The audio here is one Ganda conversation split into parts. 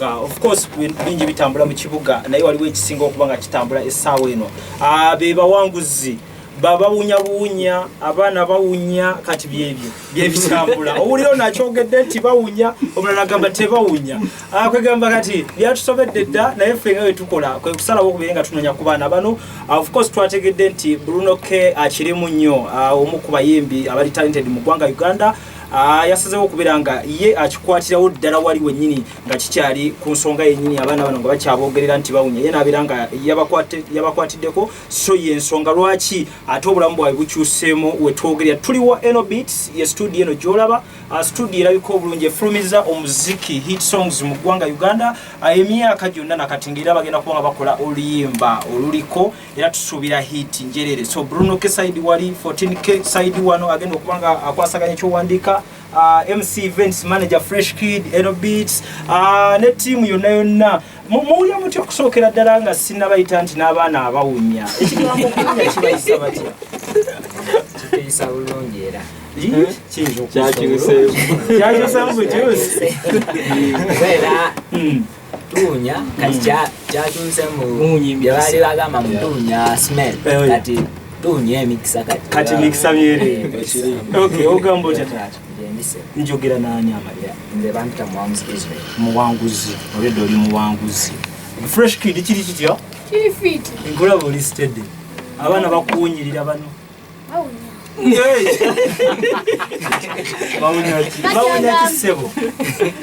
Of course bingi bitambula mu kibuga naye waliwo ekisinga okuba nga kitambula essaawa eno be bawanguzi babawunyawunya abaana bawunya kati byebitambula owuliro nakyogedde nti bawunya omulala agamba tebawunya kwegamba kati byatusobedde dda naye ffe nga wetukola kwe kusalawo okubeere nga tunoonya ku baana bano. Of course twategedde nti Bruno K akirimu nnyo omu ku bayimbi abali talented mu ggwanga Uganda. Yasazeewo okubeera nga ye akikwatirawo ddala wali wennyini nga kikyali ku nsonga yennyini abaana bano nga bakyabogerera nti bawunya ye n'abeera nga yabakwatiddeko so ye ensonga lwaki ate obulamu bwabwe bukyuseemu wetwogerera. Tuliwo Eno Beats ye studio eno gy'olaba studio erabika obulungi efulumiza omuziki hit songs mu ggwanga Uganda emyaka gyonna nakatingira bagenda kuba nga bakola oluyimba oluliko era tusuubira hit njerere. So Bruno K side wali 14K side wano agenda okuba nga akwasaganya ekyowandiika MC Events Manager Fresh Kid Eno Beats ne team yonna muwulira muti okusookera ddala nga sinnabayita nti n'abaana abawunya ekigambo okuwunya kibayisa batya kiyisa bulungi era tuunya kati kyakyuse mu byebaali bagamba mu tuunya smell kati tuunya emikisa kati mikisa myere. Okay, ogamba otya taata? Njogera n'ani amalya? Nze bampita muwanguzi Israel. Muwanguzi, olwedde oli muwanguzi. Fresh Kid kiri kitya? Kiri fit. Nkulaba oli steady. Abaana bakuwunyirira bano. Bawunya kisebo.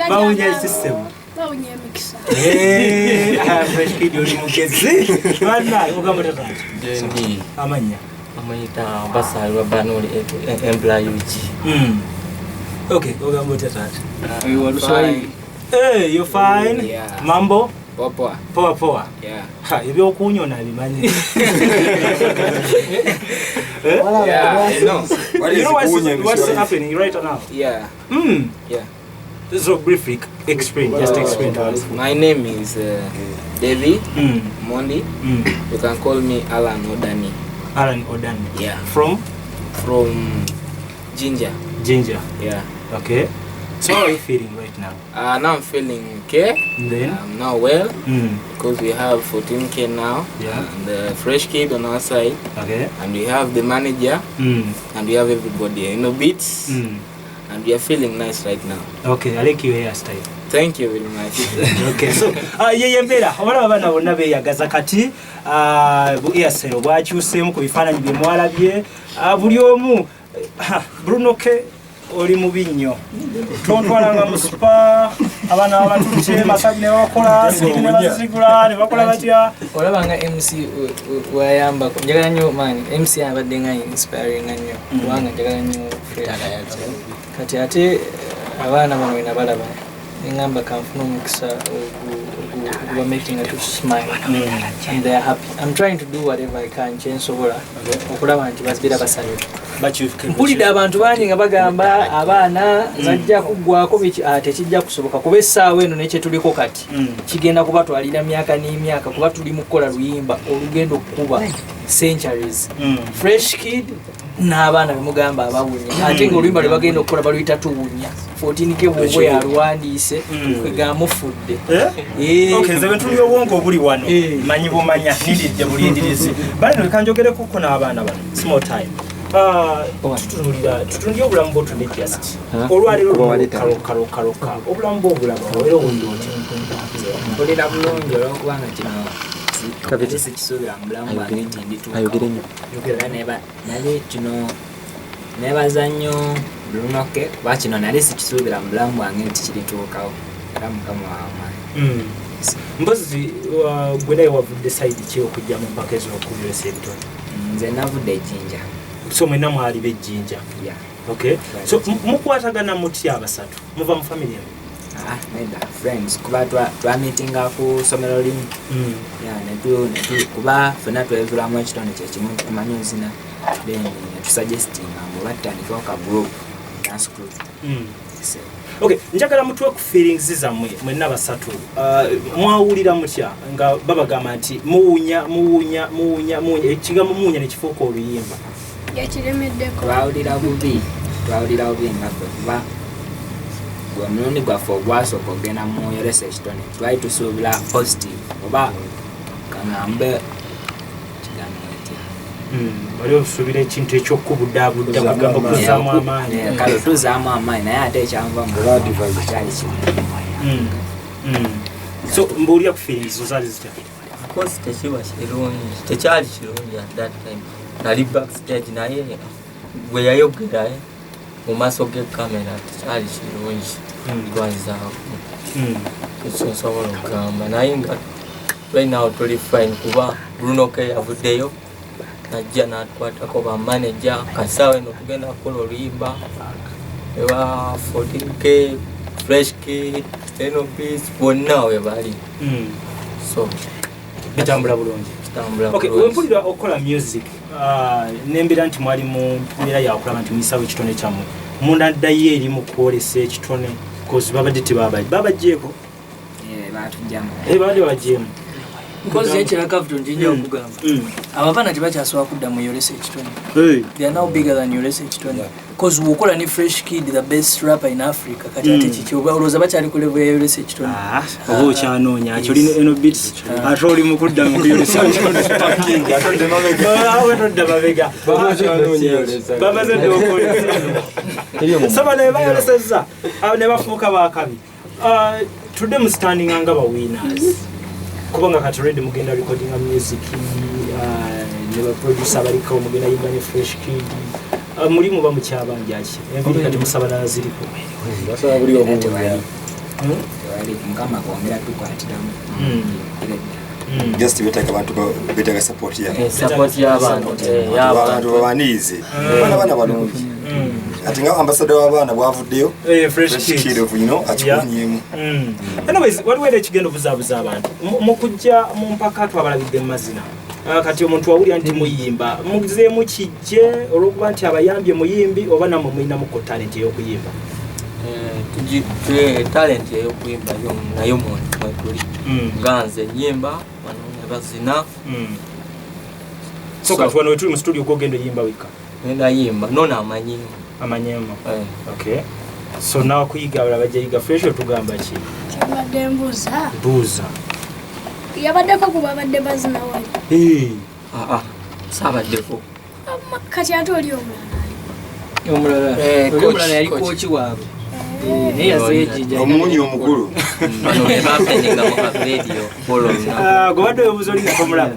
Bawunya kisebo. Bawunya mikisa. Fresh Kid oli mugezi. Bana ogamba otya taata? Jendi. Amanya. Amanyita basali wa banoli employee. Okay, ogamba otya taata? Fine. You fine? Yeah. Mambo? Poa. Poa. Yeah. Ebyokuwunya onabimanyi. Yeah, I know. You know what's happening right now? Yeah. Yeah. So briefly explain, just explain to us. My name is Devi Mondi. You can call me Alan Odani. Alan Odani. Yeah. From Ginger. Yeah. Okay. So how are you feeling right now? Now I'm feeling okay. Then? I'm now well because we have 14K now. Yeah. And the Fresh Kid on our side. Okay. And we have the manager. And we have everybody. Beats. And we are feeling nice right now. Okay, I like your hairstyle. Thank you very much. Okay, so yeye mbera abana abana bonna beyagaza kati bu airstyle bwakyuseemu ku bifaananyi bye mwalabye buli omu Bruno K oli mubi nnyo tontwalanga mu spa abaana abatutte masaji ne bakola siki ne basigula ne bakola batya olabanga MC wayamba njagala nnyo man MC abadde nga inspiring nnyo kubanga njagala nnyo kati ate abaana bano bena balaba ngamba kanfuna omukisa we're making a to smile and they are happy. I'm trying to do whatever I can kyensobola okulaba nti bazibira basalyo mpulidde abantu bangi nga bagamba abaana zajja kuggwako tekijja kusoboka kuba essaawa eno nekyetuliko kati kigenda kuba twalira myaka n'emyaka kuba tuli mu kukola luyimba olugenda okukuba centuries. Fresh Kid n'abaana bemugamba abawunya ate ng'oluyimba lwe bagenda okukola baluyita tuwunya 14K bwobwe yaluwandiise kwega mufudde. Okay, nze bentuli obwongo obuli wano manyi bumanya nididde bulindirizi bali nekanjogereko ko n'abaana bano small time tutunulira obulamu bwo tune just olwaliro kaloka obulamu bwo obulaba era obundi oti mpulira bulungi olwokubanga kino kabiri sikisuubira mu bulamu bwange nti ndituuka naye kino nebaza nnyo Bruno K kuba kino nali sikisuubira mu bulamu bwange nti kirituukawo era mukama w'amaanyi. Mpozi gwe naye wavudde sayidi ki okujja mu mpaka ez'okubiresa ebitone? Nze navudde Jinja. So mwenna mwali b'Ejjinja? Yeah. Okay. So mukwatagana mutya abasatu? Muva mu family emu? Nedda friends kuba twamitinga ku somero limu. Kuba ffenna twevulamu ekitone kyekimu tumanyi ozina then netusuggestinga mbu batandikewo ka group dance group. Okay, njagala mutwe ku feelings zammwe mwenna basatu mwawulira mutya nga babagamba nti muwunya ekigambo muwunya nekifuuka oluyimba yakiremeddeko twawulira bubi nga kuba omulundi gwaffe ogwasooka ogenda mu yolesa ekitone twali tusuubira positive oba kaŋŋambe kigambo etya wali osuubira ekintu ekyokubuddaabudda kugamba kuzaamu amaanyi kale tuzaamu amaanyi naye ate ekyanva akyali kimu so mbuulira ku feelings zo zaali zitya Because tekyali kirungi at that time. Nali backstage naye bwe yayogera mu maaso g'ekamera tekyali kirungi lwanzaawo. Ekyo nsobola okugamba naye nga right now tuli fine kuba Bruno K yavuddeyo najja n'atukwatako bamanaja kasaawa eno tugenda kukola oluyimba ewa 14K Fresh Kid eno peace bonna we bali so bitambula bulungi. Okay, wempulira okola music nembera nti mwali mu mbeera yakulaba nti muyisawo ekitone kyammwe munda ddayo eri mu kwolesa ekitone kozi babadde babajjeeko babadde babajjeemu because ekiraka vuto njinja okugamba abaana tebakyasobola kudda mu yolesa ekitone. They are now bigger than yolesa ekitone because wokola ni Fresh Kid the best rapper in Africa kati ate kikyo olowooza bakyali ku level ya yolesa ekitone. Oba okyanoonya akyo lino eno beats ate oli mu kudda mu kuyolesa ekitone todda mabega bamaze dde okolesa saba ne bayolesezza ne bafuuka bakabi tudde mu standing nga ba winners kubanga kati already mugenda recording music ne ba producer baliko mugenda yimba ne Fresh Kid muri muba mu kyabanja ki enviri kati musabala ziriko basaba buli omuntu wali mukama kwongera tukwatiramu just betaka abantu betaka support y'abantu y'abantu babanize bana balungi ati nga ambassador w'abaana bwavuddeyo Fresh Kid you know akikunyimu anyways waliwo era ekigendo buzaabuza abantu mu kujja mu mpaka twabalabidde mu mazina kati omuntu wawulira nti muyimba muzeemu kijje olw'okuba nti abayambye muyimbi oba nammwe mulinamuko talent ey'okuyimba talent ey'okuyimba nayo mwetuli ganze nyimba bano ne bazina so kati wano wetuli mu studio gwogenda oyimba wika nayimba nona amanyema okay so nawe kuyiga abajja yiga Fresh otugamba ki kyabadde buuza yabaddeko kuba abadde bazina wali saabaddeko kati ate oli omulala yali kooki waabwe naye yazeejija omunyi omukulu bano ne bapendinga mu radio gobadde obuuza olingako omulala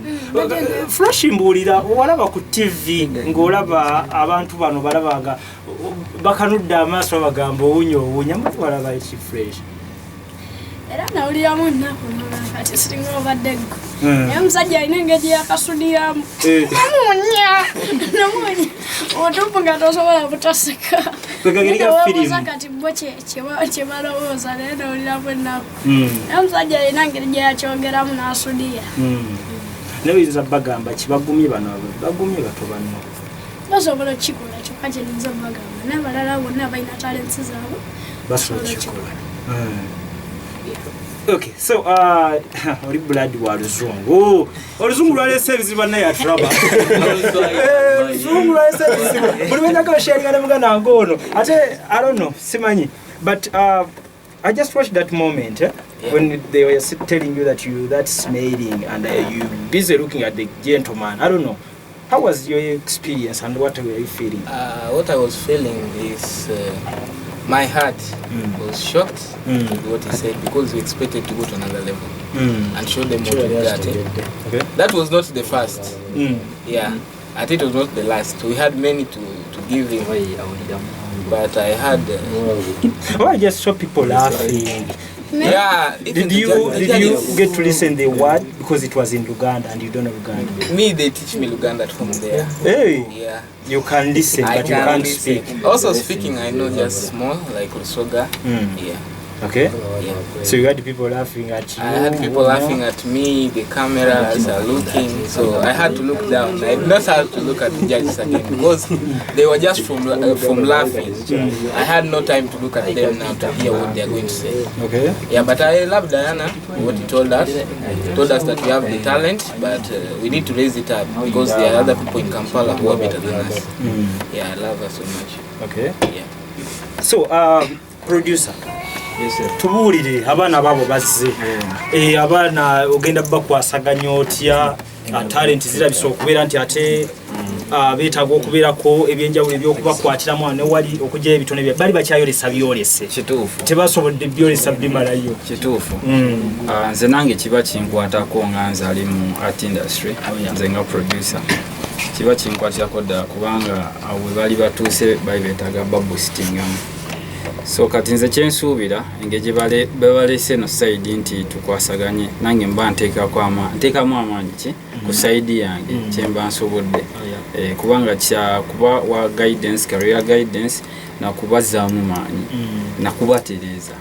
Fresh mbuulira walaba ku TV ng'olaba abantu bano balabanga bakanudde amaaso bagamba owunya walaba eki Fresh era nawuliramu nnakunola kati siringa obadde ggo naye omusajja alina engeri yakasudiyamu nomunya otupu nga tosobola butaseka obuuza kati bo kyebalowooza naye nawuliramu ennaku naye omusajja alina engeri gyeyakyogeramu n'asudiya nayoyinza bagamba kibagumye bano bagumye bato banno basobola okukikola kyokka kyeninza bagamba n'abalala bonna balina talents zaabwe basobola okukikola. Okay, so oli blood wa luzungu oluzungu lwalese ebizibu bannaye aturaba oluzungu lwalese ebizibu buli wenako sharinga ne muganda ngono ate I don't know simanyi but I just watched that moment when they were telling you that that's smiling and you busy looking at the gentleman. I don't know. How was your experience and what were you feeling? What I was feeling is my heart was shocked with what he said because we expected to go to another level and show them what we got. Okay. That was not the first. Yeah, I think it was not the last. We had many to give him, but I had. I just saw people laughing. Yeah. Did you get to listen the word because it was in Luganda and you don't know Luganda? Me, they teach me Luganda from there. Hey. Yeah. You can listen, but you can't speak. Also speaking, I know just small, like Lusoga. Yeah. Okay. Yeah. So you had people laughing at you. I had people laughing at me. The cameras are looking, so I had to look down. I did not have to look at the judges again because they were just from laughing. I had no time to look at them now to hear what they are going to say. Okay. Yeah, but I love Diana. What he told us. He told us that we have the talent, but we need to raise it up because there are other people in Kampala who are better than us. Yeah, I love her so much. Okay. Yeah. So, producer. tubuulire abaana baabo bazze abaana ogenda bakwasaganya otya talent zirabisa okubeera nti ate beetaaga okubeerako ebyenjawulo ebyokubakwatiramu ne wali okugya ebitone bye bali bakyayolesa byolese kituufu tebasobodde byolesa bimalayo kituufu nze nange kiba kinkwatako nga nze ali mu art industry nze nga producer kiba kinkwatirako ddala kubanga we bali batuuse bali beetaaga baboostingamu so kati nze kyensuubira engeri gye balese no side nti tukwasaganye nange mba nteekamu amaanyi ki ku side yange kyemba nsobodde kubanga kyakuba wa guidance career guidance nakubazaamu maanyi nakubatereeza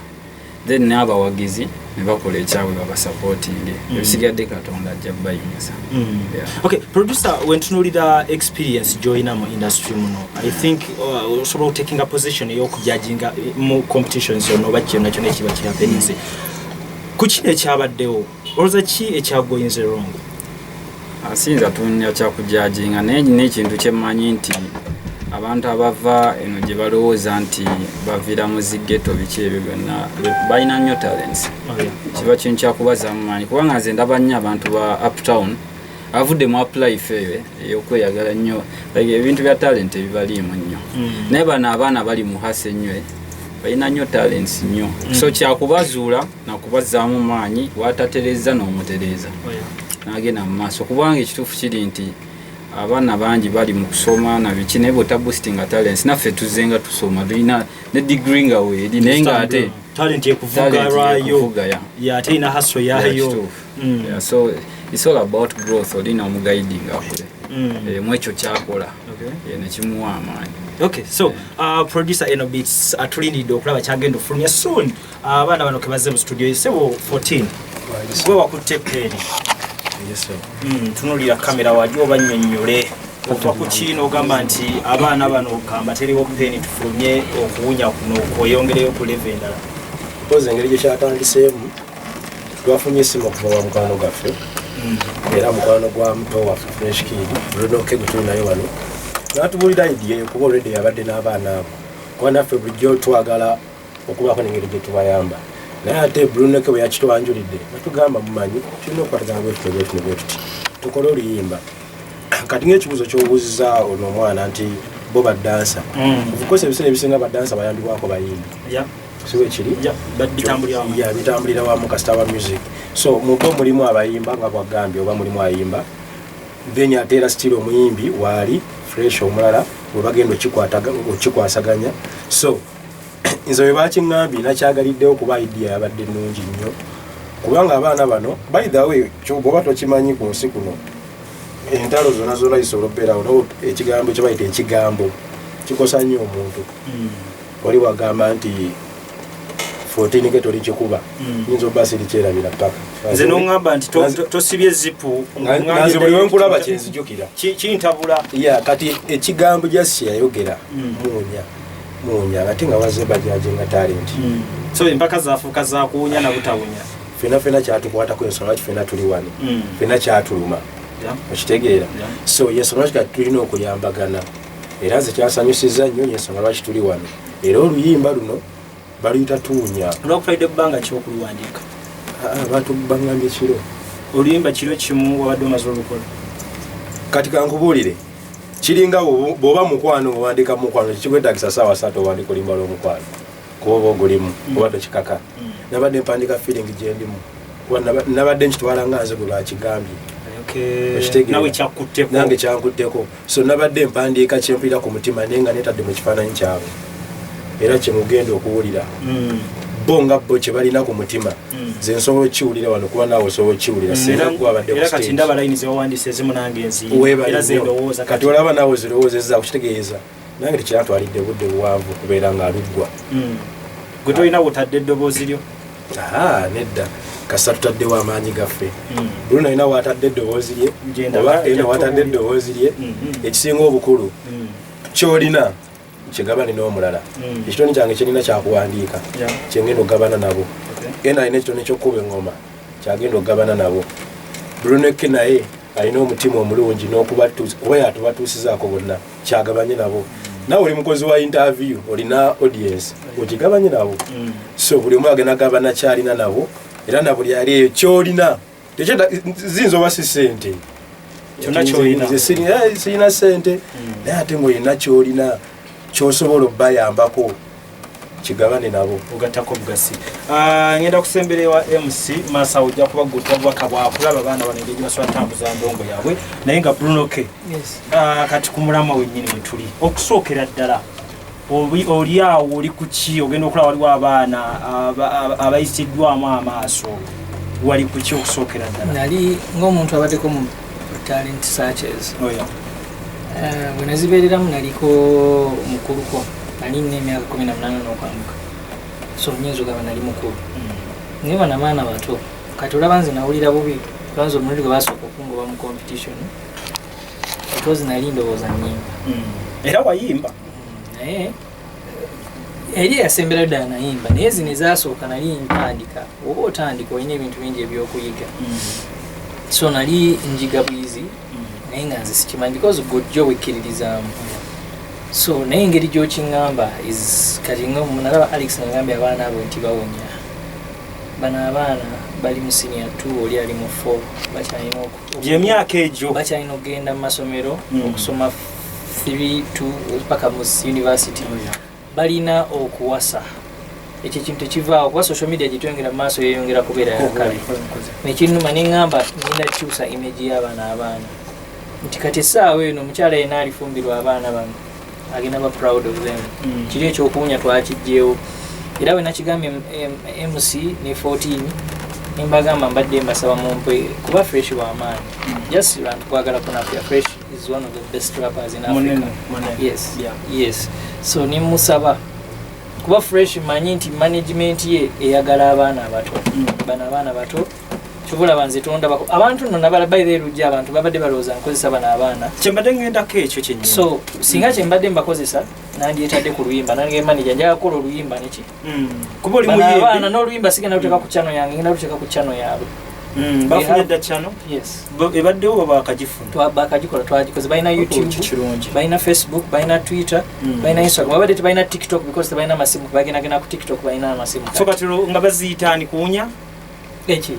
then n'abawagizi ne bakola ekyabwe babasupportinge ebisigadde katonda ajja bayingiza. Okay, producer, wentunuulira experience joina mu industry muno, I think osobola taking a position ey'okujudginga mu competitions oba kyonna kyonna ekiba kirapeninze ku kino ekyabaddewo olowooza ki ekyagoyinze wrong? Asinza tunya kyakujudginga naye n'ekintu kyemmanyi nti abantu abava eno gye balowooza nti baviira mu zigeto biki ebyo byonna balina nnyo talents. Kiba kintu kyakubazaamu maanyi kubanga nze ndaba nnyo abantu ba uptown avudde mu apply feewe ey'okweyagala nnyo ebintu bya talent ebibaliimu nnyo naye bano abaana bali mu hase nnyo balina nnyo talents nnyo so kyakubazuula nakubazaamu maanyi watatereeza n'omutereeza n'agenda mu maaso kubanga ekituufu kiri nti abaana bangi bali mu kusoma na biki naye bw'ota boostinga talents naffe tuzzenga tusoma tulina ne degree nga weeri naye ng'ate talent ekuvuga lwayo ate ina haso yayo. So it's all about growth olina omuguidinga akule mu ekyo kyakola nekimuwa amaanyi. Okay, so producer eno beats atulindidde okulaba kyagenda ofulumya soon abaana bano ke bazze mu studio esebo 14 gwe wakutte peni tunulira kamera wali obannyonnyole okuva ku kino ogamba nti abaana bano kambaterewo peni tufulumye okuwunya kuno okweyongereyo ku level endala. Mpozi engeri gye kyatandiseemu twafunye essimu okuva wa mukwano gaffe era mukwano gwa muto waffe Fresh Kid Brunoke gutuli naye wano n'atubuulira idea kuba olwedde yabadde n'abaana abo kuba naffe bulijjo twagala okubaako n'engeri gye tubayamba naye ate Brunoke bwe yakitwanjulidde natugamba mumanyi tulina okukwatagana bwetuti tukole oluyimba kati ng'ekibuuzo ky'obuuzizza ono omwana nti bo badansa ofcourse ebiseera ebisinga badansa bayambibwako bayimbi siwe kiri bitambulira wamu kasita wa music so mubo mulimu abayimba nga bwagambye oba mulimu ayimba then ate era stili omuyimbi waali Fresh omulala bwe bagenda okikwasaganya so nze bwe bakiŋŋambye nakyagaliddewo kuba idea yabadde nnungi nnyo kubanga abaana bano by the way bw'oba tokimanyi ku nsi kuno entalo zonna zonna zisobola okubeerawo ekigambo kye bayita ekigambo kikosa nnyo omuntu wali wagamba nti 14 ke toli kikuba yinza obba siri kyerabira paka nze n'oŋŋamba nti tosibye zipu nze buli wenkulaba kyenzijukira kintabula kati ekigambo jassi yayogera muunya ate nga wazze bajajenga talenti so empaka zafuuka zakuwunya na butawunya fena kyatukwatako ensonga lwaki fena tuli wano fena kyatuluma okitegeera so yensonga lwaki kati tulina okuyambagana era nze kyasanyusizza nnyo yensonga lwaki tuli wano era oluyimba luno baluyita tuunya lwakufayidde ebbanga kyokuluwandiika abantu bangambye kiro oluyimba kiro kimu wabadde omaze olukola kati kankubuulire kiringa bw'oba mukwano owandiika mukwano kikwetagisa ssaawa 3 owandiika oluyimba lw'omukwano kuba oba ogulimu oba tokikaka nabadde mpandiika feeling gye ndimu nabadde nkitwala nga nze gwe bakigambye nange kyankutteko so nabadde mpandiika kyempulira ku mutima naye nga neetadde mu kifaananyi kyabwe era kyemugenda okuwulira bo nga bo kye balina ku mutima nze nsobola okiwulira wano kuba naawe osobola okiwulira kati olaba naawe zirowoozezza okitegeeza nange tekyatwalidde budde buwanvu kubeera ng'aluggwa gwe tolina butadde eddoboozi lyo nedda kasita tutaddewo amaanyi gaffe buli nalina watadde eddoboozi lye oba ena watadde eddoboozi lye ekisinga obukulu kyolina kigabane n'omulala ekitone kyange kirina kyakuwandiika kyengenda okugabana nabo ena alina ekitone kyokkuba eŋŋoma kyagenda okugabana nabo Brunoke naye alina omutima omulungi n'okuba yatubatuusizaako bonna kyagabanye nabo nawe oli mukozi wa interview olina audience okigabanye nabo so so buli omu agenda gaba nakyalina nabo era na buli ali eyo kyolina tekyenda zinzo basi sente kyonna kyolina sirina sente naye ate ng'olina kyolina kyosobola obbayambako kigabane nabo ogattako bugasi. Ngenda kusemberewa MC Masa ojja kuba gutwa bwaka bwakulaba abaana bano engeri basobola tambuza ndongo yaabwe naye nga Bruno K kati ku mulama wennyini we tuli okusookera ddala oli awo oli ku ki ogenda okulaba waliwo abaana abayisiddwamu amaaso wali ku ki okusookera ddala? Nali ng'omuntu abaddeko mu talent searches bwe nazibeereramu naliko mukuluko nali nina emyaka 18 n'okwambuka so nyinza ogamba nali mukulu naye bano abaana bato kati olaba nze nawulira bubi kwanza omulundi gwe basooka okungoba mu competition because nali ndowooza nnyimba era wayimba naye eri yasemberayo ddala nayimba naye zino ezasooka nali ntandika oba otandika olina ebintu bingi ebyokuyiga so nali njiga bwizi naye nga nze sikimanyi because gojjo wekkiririzaamu so naye engeri gy'okiŋŋamba kati nalaba Alex nagambye abaana abo nti bawonya bano abaana bali mu senior 2 oli ali mu 4 bakyalina gy'emyaka egyo bakyalina okugenda mu masomero okusoma 3 2 paka mu university balina okuwasa ekyo kintu tekivaawo kuba social media gyetwongera mu maaso yeyongera kubeera yakabi nekinnuma neŋŋamba nina kyusa image y'abaana abaana nti kati essaawa eno omukyala yena alifumbirwa abaana bano agenda ba proud of them kiri ekyokuwunya twakijjeewo era bwe nakigambye MC ne 14 nimbagamba mbadde mbasaba mumpe kuba fresh w'amaanyi just abantu kwagala kunafya fresh is one of the best rappers in Africa yes so nimusaba kuba fresh manyi nti management ye eyagala abaana abato bana abaana bato kivula banze tonda bako abantu nno nabala bayire rujja abantu babadde balooza nkozesa bana abaana kyembadde ngendako ekyo kyennyini so singa kyembadde mbakozesa nandyetadde ku luyimba nange manager njaga kukola oluyimba neki kuba oli muyimbi abaana n'oluyimba sigenda luteeka ku channel yange ngenda luteeka ku channel yaabwe bafunye dda channel ebaddewo baba bakagifuna bakagikola twagikoze balina YouTube balina Facebook balina Twitter balina Instagram babadde tebalina TikTok because tebalina masimu bagendagenda ku TikTok balina amasimu so kati nga baziyitaani kuwunya eki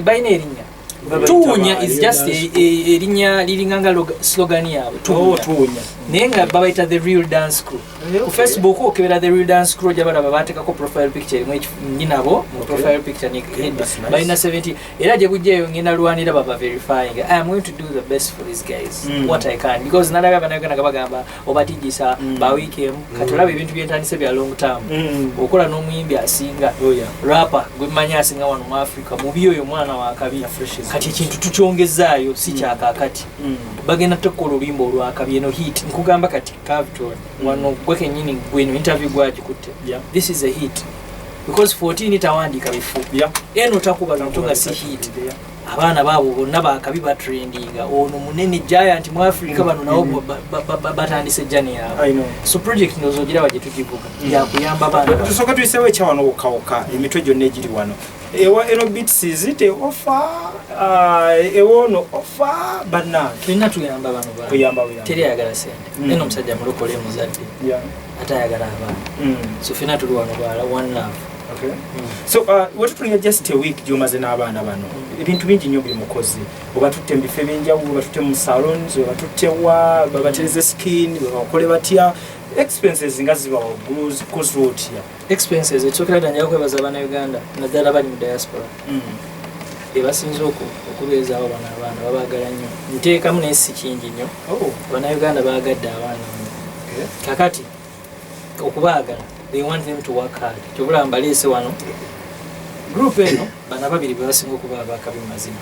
balina erinnya tuwunya is just erinnya liringanga slogan yaabwe tuwunya naye nga babayita the real dance crew ku Facebook okebera the real dance crew ojja balaba bateekako profile picture erimu nyinabo mu profile picture balina 70 era gye bujjaeyo ngenda lwanira baba verifying I am going to do the best for these guys what I can because nalaga banayogana bagamba obatijisa bawiikemu kati olaba ebintu byentandise bya long term okola n'omuyimbi asinga rapper gwe mmanyi asinga wano mu Africa mubi oyo mwana wa kabi kati ekintu tukyongezaayo si kyakaakati bagenda tukola oluyimba olwakabi eno hit nkugamba kati Capital wano gwe kennyini gweno interview gwagikutte this is a hit because 14 tawandika bifu eno takuba ntonga si hit abaana baabo bonna bakabi batrendinga ono munene giant mu Africa bano nabo batandise jani yaabwe so project nozogira baje tukivuga yakuyamba bana tusoka tuisewe cha wano okaoka emitwe gyonna egiri wano ewa eno beats zite offer ewono offer bana tulina tuyamba bano bana kuyamba teri yagala sente eno musajja mulokole muzadde atayagala abaana so fina tuli wano bala one love. Okay. So what we just a week jomaze n'abaana bano ebintu bingi nnyo buli mukozi obatutte mbife ebyenjawulo obatutte mu salons obatutte wa babatereze skin bakole batya expenses nga ziba waggulu zikoze otya expenses ekyokera tanjala kwebaza abaana Uganda naddala bali mu diaspora ebasinze okubeezaawo bano abaana babaagala nnyo nteekamu naye si kingi nnyo abaana Uganda baagadde abaana kakati okubaagala they want them to work hard kyobula mbalese wano group eno bana babiri basinga okuba abakabi mazina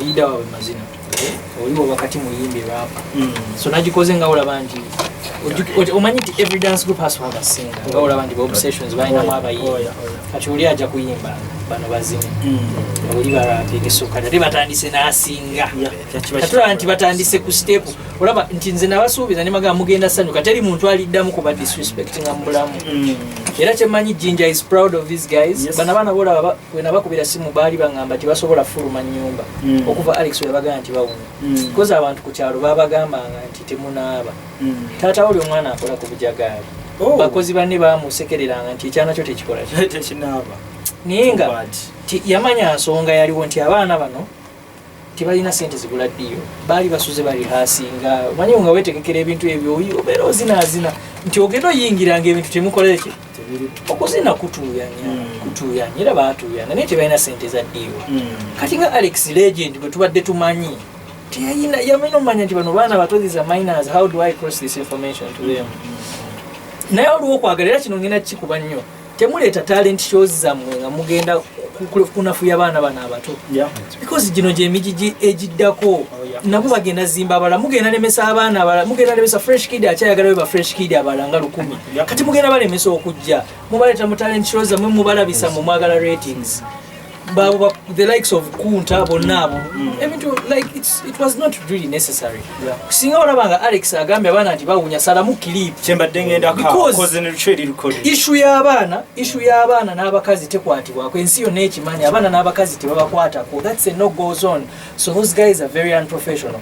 leader wawe mazina oliwo wakati muyimbi rapa so najikoze nga olaba nti omanyi nti every dance group has to have a singer nga olaba nti obsessions balinamu abayimbi kati oli ajja kuyimba bano bazine oli barapinge so kati batandise n'asinga katulaba nti batandise ku step olaba nti nze nabasuubiza ne magamba mugenda sanyuka teri muntu aliddamu kuba disrespect nga mubulamu era kyemanyi Jinja is proud of these guys bana bana bola wena bakubira simu bali bangamba nti basobola fuluma nnyumba okuva Alex yabagamba nti bawunya koza abantu ku kyalo babagamba nti temunaaba tata oli omwana akola ku bujagaali bakozi banne bamusekereranga nti ekyana kyo tekikola tekinaaba naye nga yamanya nsonga yaliwo nti abaana bano tebalina sente zigula ddiyo baali basuze bali hasinga manyi nga weetegekera ebintu ebyo obeera ozinaazina nti ogenda oyingiranga ebintu temukola ekyo okuzina kutuuyanya era baatuuyana naye tebalina sente za ddiyo kati nga Alex Legend bwe tubadde tumanyi yamanya omanya nti bano baana bato these are minors, how do I cross this information to them? Naye olwo okwagala era kino ngenda kikuba nnyo temuleeta talent shows zammwe nga mugenda kunafuya abaana bano abato because gino gyemigigi egiddako nabo bagenda zimba abala mugenda lemesa abaana abala mugenda lemesa fresh kid akyayagala weba fresh kid abala nga 10 kati mugenda balemesa okujja mubaleeta mu talent shows zammwe mubalabisa mu mwagala ratings the likes of Kunta Bonabo ebintu like it was not really necessary singa olabanga Alex agambe abana nti bawunya salamu clip chembadde ngenda ka cause ne trade record issue y'abaana n'abakazi tekwatibwako ensi yonna ekimanya abaana n'abakazi tebabakwatako that's a no goes on so those guys are very unprofessional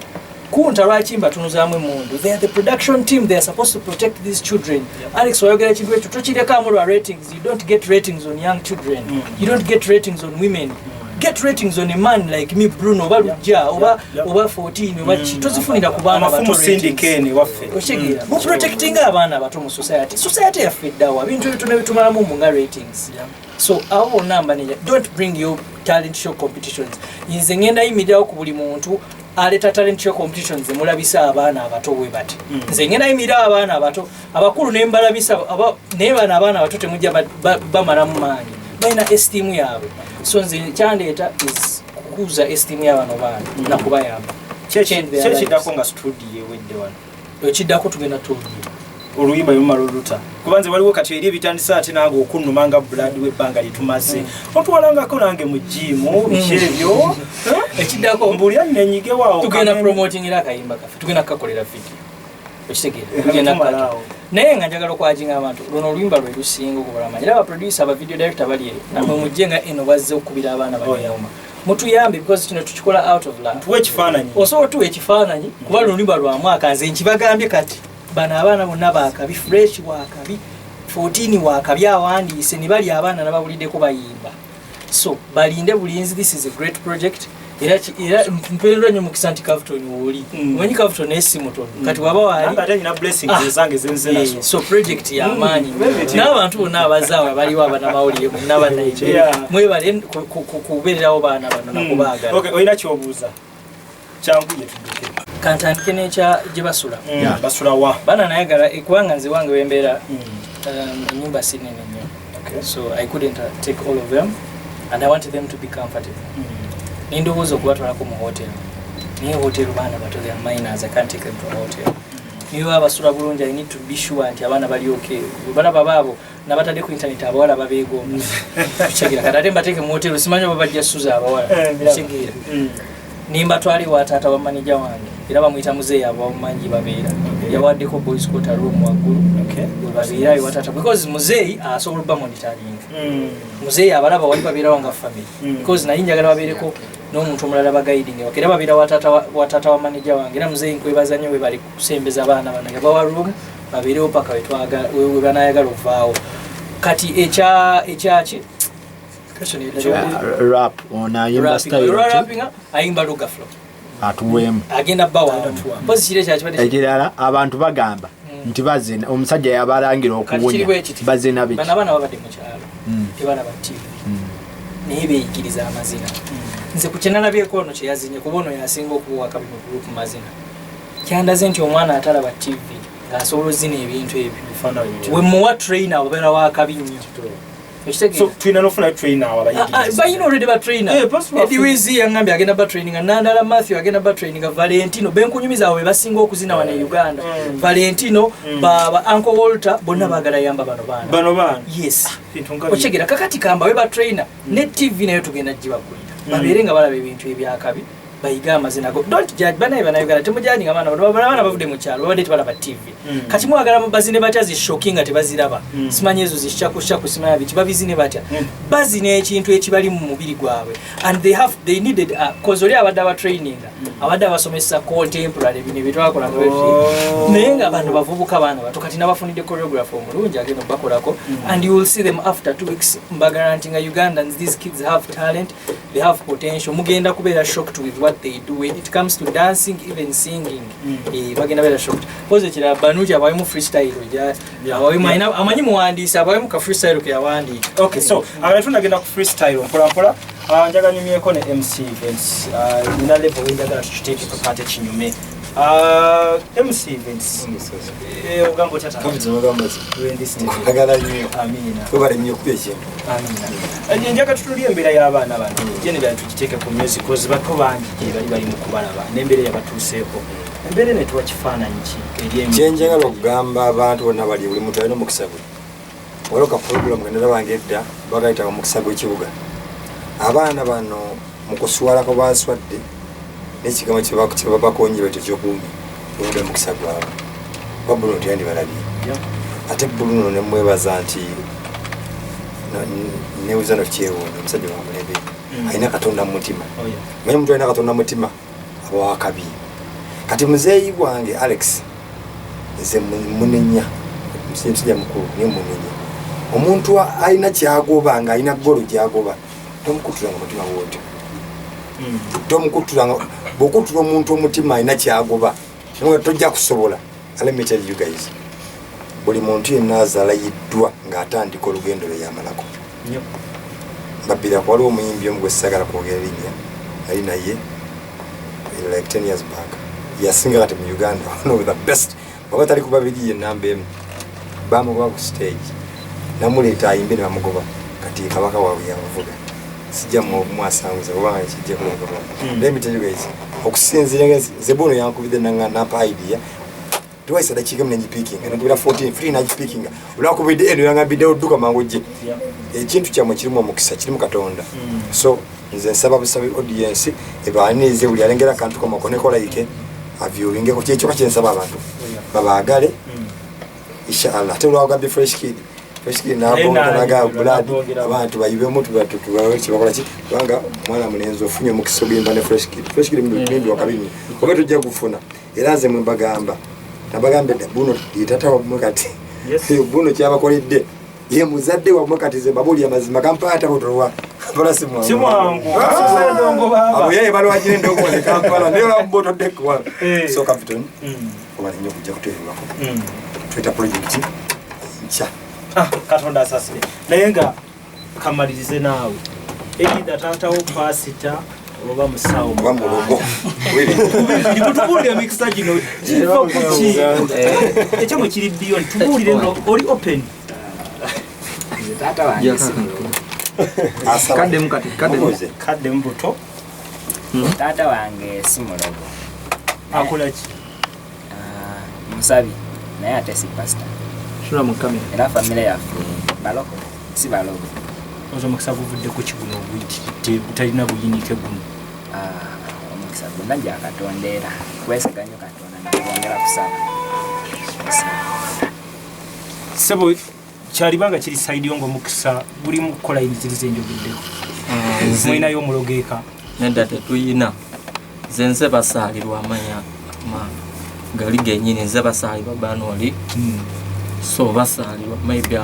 Kunta lwakimba tunuzaamu emundu they are the production team they are supposed to protect these children Alex wayogera ekintu ekyo tokirekamu lwa ratings you don't get ratings on young children you don't get ratings on women get ratings on a man like me Bruno oba Lujja oba 14 oba tozifunira ku baana abafumu syndicate waffe oshigira mu protecting abaana abato mu society yaffe ddawa bintu ebitone bitumalamu mu nga ratings so abo namba ne don't bring your talent show competitions inze ngenda yimiddawo ku buli muntu aleta talent show competitions mulabisa abaana abato we bati nze ngenda yimiddawo abaana abato abakulu ne mbalabisa naye bana abaana abato temujja bamalamu maanyi balina esteem yaabwe so nze kyandeeta is kukuza esteem y'abano baana nakubayamba kyekiddako nga studio ewedde wano ekiddako tugenda tuudu oluyimba yomala oluta kubanze waliwo kati eri ebitandisa ate nange okunnuma nga blood webbanga litumaze otwalangako nange mu jimu bikyebyo ekiddako mbulya nenyige waawo tugenda promoting era akayimba kaffe tugenda kukakolera video ekitegeera tugenda kukalaawo naye nga njagala okwajinga abantu luno oluyimba lwe lusinga okubalamanya era abaproducer aba video director bali eri namwe mujje nga eno bazze okukubira abaana banyoma mutuyambe because kino tukikola out of love tuwe ekifaananyi osobola tuwa ekifaananyi kuba oluyimba lwa mwaka nze nkibagambye kati bano abaana bonna baakabi fresh wakabi 14 wakabi awandiise ne bali abaana nabawuliddeko bayimba so balinde bulinzi this is a great project era mpelelwa nnyo mukisa nti Cavuton woli mwenyi Cavuton esi mutono kati waba wali ate nyina blessings zange zenze naso so project ya amaanyi n'abantu bonna abazaawe baliwo abana mawulire bonna Nigeria mwebale kubeererawo baana bano nakubaagala okay oyina kyobuuza kyangu yetuduke kantandike n'ekya gye basula basula wa bana nayagala kubanga nze wange wembeera ennyumba sinene nnyo so I couldn't take all of them and I wanted them to be comfortable nindowooza okubatwalako mu hotel naye hotel baana bato they are minors I can't take them to a hotel niyo abasula bulungi I need to be sure nti abaana bali okay balaba baabo nabatadde ku internet abawala babeegomba kigira kati ate mbateeke mu hotel simanyi oba bajja suza abawala kigira nimbatwale wa taata wa manager wange era bamuyita muzeeyi abamanyi babeera yabawaddeko boys quarter room waggulu babeerayo watata because muzeeyi asobola obba monitoring muzeeyi abalaba wali babeerawo nga family because naye njagala babeereko n'omuntu omulala baguiding era babeera watata wa manager wange era muzeeyi nkwebaza nnyo we bali kusembeza abaana bano yabawa room babeerewo paka we banayagala ovaawo kati ekyaki rap ona yimba style ayimba luga flow atuwemu agenda bawa pozi kire kyakibadde ekirala abantu bagamba nti bazina omusajja yabalangira okuwunya bazina biki bana babadde mu kyalo tebana ba TV naye beeyigiriza amazina nze ku kyenalabyeko ono kyeyazinye kuba ono yasinga okuwa kabi mu group mazina kyandaze nti omwana atalaba TV ng'asobola ozina ebintu ebyo we muwa trainer obeera wakabi nnyo so twina nofuna trainer bayina already ba trainer ediwizi yangambye agenda ba training nandala Matthew agenda ba training Valentino benkunyumiza awo basinga okuzina wana Uganda Valentino baba Uncle Walter bonna bagala yamba bano bana yes okigira kakati kamba we ba trainer ne TV nayo tugenda jibakulira baberenga balaba ebintu ebyakabi bayiga amazina go don't judge bana Uganda temujani abana bavude mu kyalo babadde tebalaba TV kati mwagala bazine batya zi shocking ate baziraba simanyi ezo zishaku simanya biti babizine batya bazine ekintu ekibali mu mubiri gwabwe and they needed cause oli abadde aba training abadde abasomesa contemporary bino byetwakola naye nga abantu bavubuka baana bato kati nabafunidde choreographer omulungi agenda bakolako and you will see them after 2 weeks mbagarantinga Ugandans these kids have talent, they have potential. Mugenda kubeera shocked with what they do when it comes to dancing, even singing. Bagenda beera shocked. Pose kira banuja abaye mu freestyle abaye maina amanyi muwandiisa abaye mu ka freestyle ke yawandiika. Okay, so abantu nagenda ku freestyle mpola mpola njaga nyumyeko ne MC events ina level wenjagala tukiteeke pakate kinyume MC events ogambo tata kabiti ogambo agala nnyo amina tubale nnyo kubeje amina njaga tutulie embeera y'abaana bano jene bya tukiteeke ku music cause bako bangi bali mu kubalaba n'embeera yabatuuseeko embeera ne tuwa kifaananyi ki eri kyenjagala okugamba abantu bonna bali buli muntu alina omukisa gwe waloka program ganera bange edda bagayita omukisa gw'ekibuga abaana bano mu kuswalako baswadde n'ekigambo kyebabakonye bete kyokuumi oludde mukisa gwabwe babuno nti balabye ate buluno ne mwebaza nti neuzano kyewuunya omusajja wamulebe alina katonda mu mutima manyi omuntu alina katonda mu mutima aba wakabi kati muzeeyi wange Alex nze munenya musajja mukulu niye munenya omuntu alina kyagoba nga alina golo gyagoba tomukutula nga mutima wote tomukutula bokutula omuntu omutima alina kyagoba nga tojja kusobola. Let me tell you guys, buli muntu yenna azalayiddwa ng'atandika olugendo lwe yamalako. Mbabira kwali omuyimbi omu gwe sagala kwogera linnya nali naye like 10 years back yasinga kati mu Uganda one of the best baba tali ku babiri ye namba emu bamugoba ku stage namuleeta ayimbe ne bamugoba kati kabaka waabwe yamuvuga sijja mwasanguza kubanga kijja kulogoba. Let me tell you guys, okusinzira Zebono yankubidde napa idea twice that chicken and picking and we are 14 free night picking ulako bide eno yanga bide oduka mangoje ekintu kya mukirimu omukisa kirimu katonda. So nze nsaba busabe audience ebanize buli alengera kantu ko makone kola yike aviewinge ko kyekyo kakyensaba abantu babaagale inshallah te ulwagabye fresh kid nabo naga blood abantu bayibe mutu batukibawe kibakola ki banga mwana munenzo ofunye mukisa bimba ne fresh kid mbi wakabini obeto jja kufuna era nze mbagamba nabagambe buno itata wa mukati buno kyabakolidde ye muzadde wa mukati ze babuli amazima kampata botowa bala simwangu abo yeye balo wajine ndo kwa kampala ndio mboto dekwa so captain wali nyo kujja kuterwa Twitter project cha katonda sasa nayenga kamalirize nawe ekida tata wo pasita oba musawo bamulogo ndikutubulira mixer gino kiva kuki ekyo mwe kiri beyond tubulire no oli open tata wange kadde mbuto tata wange simulogo akola ki musabi naye ate si pastor shura mu kamera era family yaffe baloko si balogo ozo mukisa guvudde ku kiguno obuyitite butalina buyinike guno omukisa gwonna gyakatondera kwesiganya katonda nakwongera kusaba sebo kyalibanga kiri side yongo mukisa buli mu kola inzirize njogeddeho mwinayo omulogeeka nedda tetuyina zenze basaalirwa amanya gali genyini nze basaalirwa banoli so basaalirwa maybe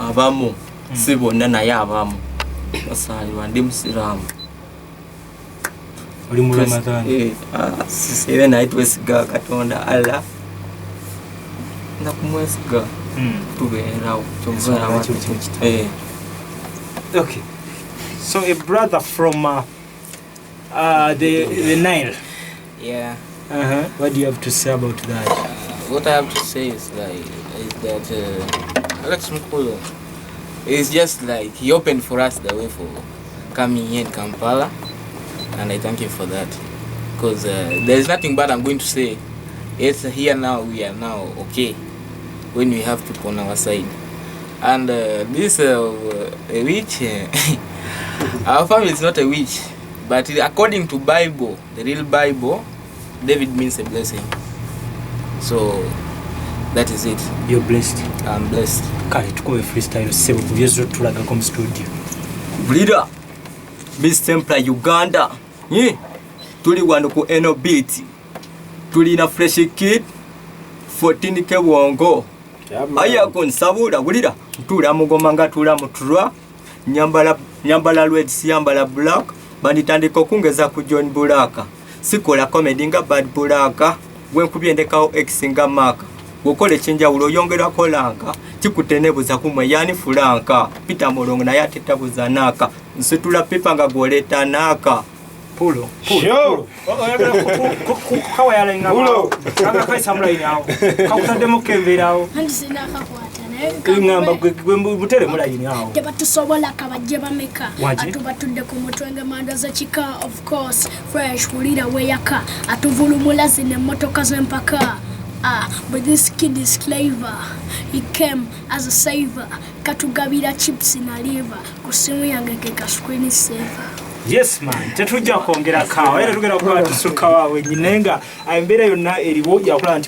abamu si bonna naye abamu basaalirwa ndi musiraamu oli mu Ramadhan sisire naye twesiga katonda Allah nakumwesiga tubeerawo kyoverawo. Okay, so a brother from the Nile. Yeah. What do you have to say about that? What I have to say is that Alex Mukulu is just like he opened for us the way for coming here in Kampala, and I thank him for that, because there's nothing bad I'm going to say. It's here now, we are now okay when we have people on our side. And this a witch, our family is not a witch, but according to Bible, the real Bible, David means a blessing. So that is it. You're blessed. I'm blessed. Kale tukobe freestyle sebo kubyezo tulaga kom studio. Bleeder Miss Templar Uganda. tuli wano ku Enobit tulina Fresh Kid 14 Kewongo aya konsabula bulira tula mugoma nga tula mutrwa nyambala red siyambala black banditandika okungeza ku John Bulaka sikola comedy nga Bad Bulaka wenkubye ndekawo X nga Mark gukole chenjawulo yongera kolanga kikutenebuza kumwe yani fulanka Peter Molongo na yate tabuza naka nsitula pipa nga goleta naka pulo kawa yala ngabo kanga kaisa mulaini awo kakutande mukemberawo ngamba gwe butere mulaini awo tebatusobola kabajje bameka atubatudde ku mutwenge mandaza chika of course fresh kulira weyaka atuvulumula zine motoka zempaka but this kid is clever. He came as a saver. Katugabira chips in a liver. Kusimu yange keka screen saver. Yes man, tetujja kwongera kawa. Era tugera kwa tusuka wawe nyinenga. Aimbere yonna eriwo yakola